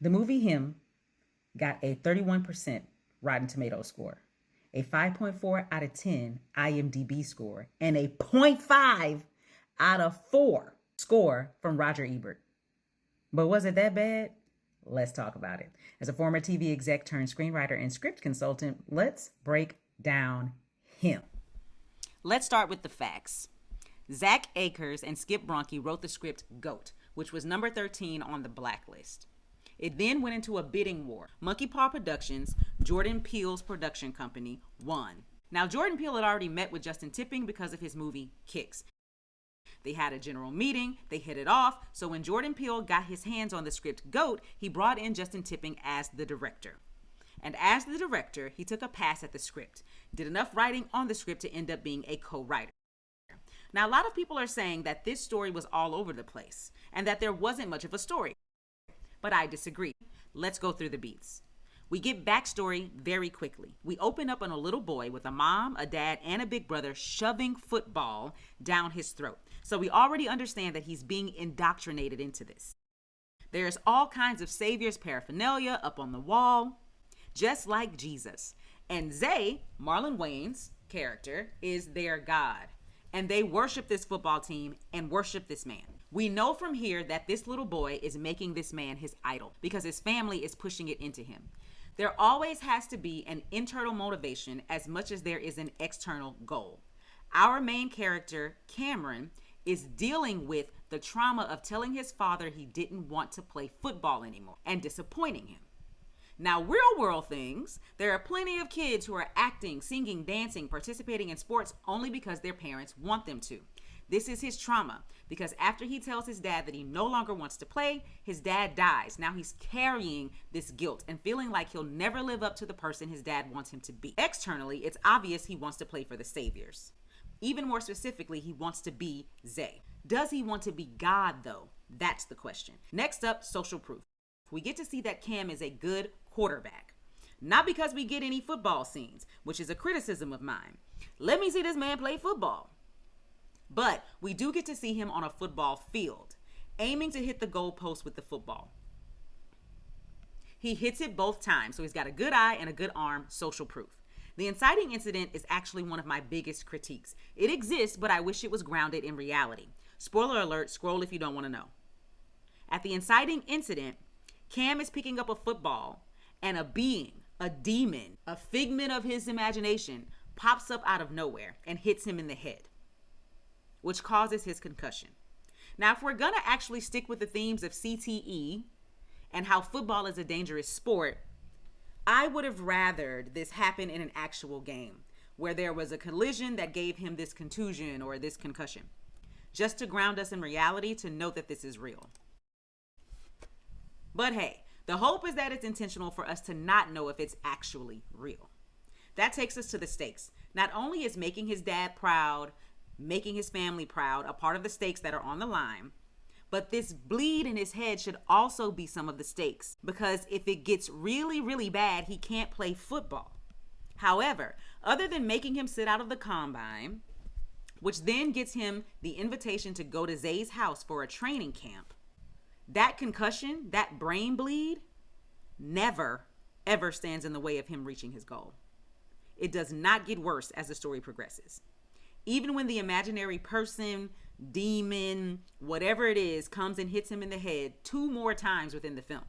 The movie Him got a 31% Rotten Tomato score, a 5.4 out of 10 IMDb score, and a zero point 0.5 out of 4 score from Roger Ebert. But was it that bad? Let's talk about it. As a former TV exec turned screenwriter and script consultant, let's break down Him. Let's start with the facts. Zach Akers and Skip Bronke wrote the script GOAT, which was number 13 on the blacklist. It then went into a bidding war. Monkey Paw Productions, Jordan Peele's production company, won. Now, Jordan Peele had already met with Justin Tipping because of his movie Kicks. They had a general meeting, they hit it off, so when Jordan Peele got his hands on the script GOAT, he brought in Justin Tipping as the director. And as the director, he took a pass at the script, did enough writing on the script to end up being a co-writer. Now, a lot of people are saying that this story was all over the place and that there wasn't much of a story. But I disagree. Let's go through the beats. We get backstory very quickly. We open up on a little boy with a mom, a dad, and a big brother shoving football down his throat. So we already understand that he's being indoctrinated into this. There's all kinds of Savior's paraphernalia up on the wall, just like Jesus. And Zay, Marlon Wayne's character, is their God. And they worship this football team and worship this man. We know from here that this little boy is making this man his idol because his family is pushing it into him. There always has to be an internal motivation as much as there is an external goal. Our main character, Cameron, is dealing with the trauma of telling his father he didn't want to play football anymore and disappointing him. Now, real world things, there are plenty of kids who are acting, singing, dancing, participating in sports only because their parents want them to. This is his trauma because after he tells his dad that he no longer wants to play, his dad dies. Now he's carrying this guilt and feeling like he'll never live up to the person his dad wants him to be. Externally, it's obvious he wants to play for the Saviors. Even more specifically, he wants to be Zay. Does he want to be God though? That's the question. Next up, social proof. We get to see that Cam is a good quarterback. Not because we get any football scenes, which is a criticism of mine. Let me see this man play football. But we do get to see him on a football field, aiming to hit the goalpost with the football. He hits it both times, so he's got a good eye and a good arm, social proof. The inciting incident is actually one of my biggest critiques. It exists, but I wish it was grounded in reality. Spoiler alert, scroll if you don't want to know. At the inciting incident, Cam is picking up a football and a being, a demon, a figment of his imagination pops up out of nowhere and hits him in the head, which causes his concussion. Now, if we're going to actually stick with the themes of CTE and how football is a dangerous sport, I would have rathered this happen in an actual game where there was a collision that gave him this contusion or this concussion, just to ground us in reality to note that this is real. But hey, the hope is that it's intentional for us to not know if it's actually real. That takes us to the stakes. Not only is making his dad proud, making his family proud, a part of the stakes that are on the line, but this bleed in his head should also be some of the stakes, because if it gets really, really bad, he can't play football. However, other than making him sit out of the combine, which then gets him the invitation to go to Zay's house for a training camp, that concussion, that brain bleed, never, ever stands in the way of him reaching his goal. It does not get worse as the story progresses. Even when the imaginary person, demon, whatever it is, comes and hits him in the head 2 more times within the film.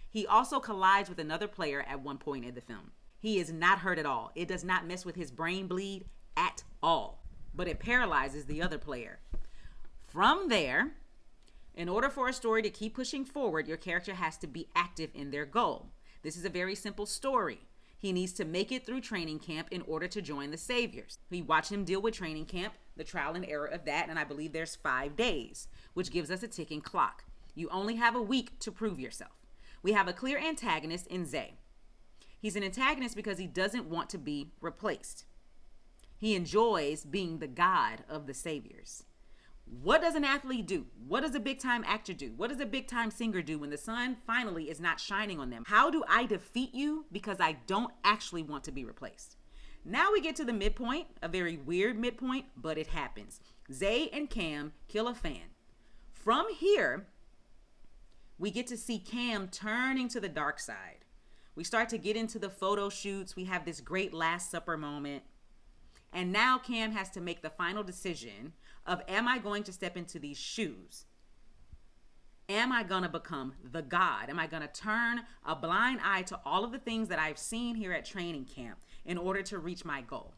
He also collides with another player at one point in the film. He is not hurt at all. It does not mess with his brain bleed at all, but it paralyzes the other player. From there, in order for a story to keep pushing forward, your character has to be active in their goal. This is a very simple story. He needs to make it through training camp in order to join the Saviors. We watch him deal with training camp, the trial and error of that, and I believe there's 5 days, which gives us a ticking clock. You only have a week to prove yourself. We have a clear antagonist in Zay. He's an antagonist because he doesn't want to be replaced. He enjoys being the God of the Saviors. What does an athlete do? What does a big-time actor do? What does a big-time singer do when the sun finally is not shining on them? How do I defeat you because I don't actually want to be replaced? Now we get to the midpoint, a very weird midpoint, but it happens. Zay and Cam kill a fan. From here, We get to see Cam turning to the dark side. We start to get into the photo shoots. We have this great Last Supper moment. And now Cam has to make the final decision of, am I going to step into these shoes? Am I going to become the God? Am I going to turn a blind eye to all of the things that I've seen here at training camp in order to reach my goal?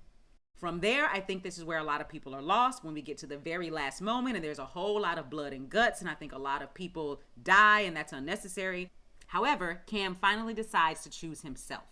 From there, I think this is where a lot of people are lost when we get to the very last moment and there's a whole lot of blood and guts, and I think a lot of people die and that's unnecessary. However, Cam finally decides to choose himself.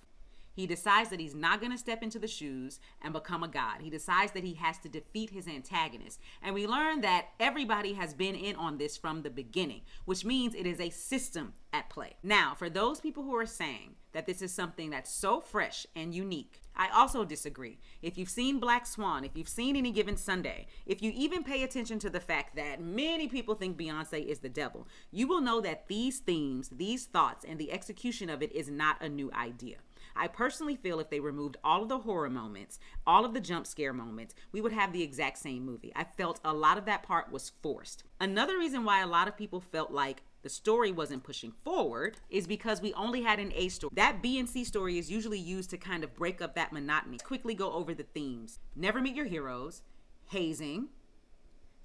He decides that he's not going to step into the shoes and become a god. He decides that he has to defeat his antagonist. And we learn that everybody has been in on this from the beginning, which means it is a system at play. Now, for those people who are saying that this is something that's so fresh and unique, I also disagree. If you've seen Black Swan, if you've seen Any Given Sunday, if you even pay attention to the fact that many people think Beyonce is the devil, you will know that these themes, these thoughts, and the execution of it is not a new idea. I personally feel if they removed all of the horror moments, all of the jump scare moments, we would have the exact same movie. I felt a lot of that part was forced. Another reason why a lot of people felt like the story wasn't pushing forward is because we only had an A story. That B and C story is usually used to kind of break up that monotony. Quickly go over the themes. Never meet your heroes, hazing,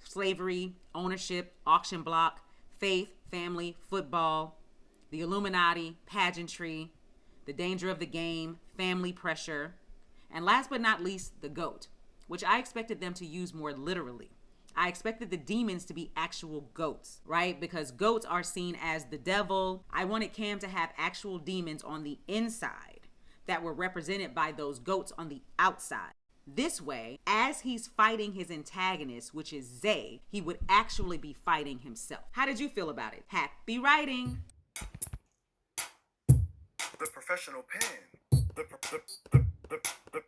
slavery, ownership, auction block, faith, family, football, the Illuminati, pageantry, the danger of the game, family pressure, and last but not least, the goat, which I expected them to use more literally. I expected the demons to be actual goats, right? Because goats are seen as the devil. I wanted Cam to have actual demons on the inside that were represented by those goats on the outside. This way, as he's fighting his antagonist, which is Zay, he would actually be fighting himself. How did you feel about it? Happy writing! The professional pen. The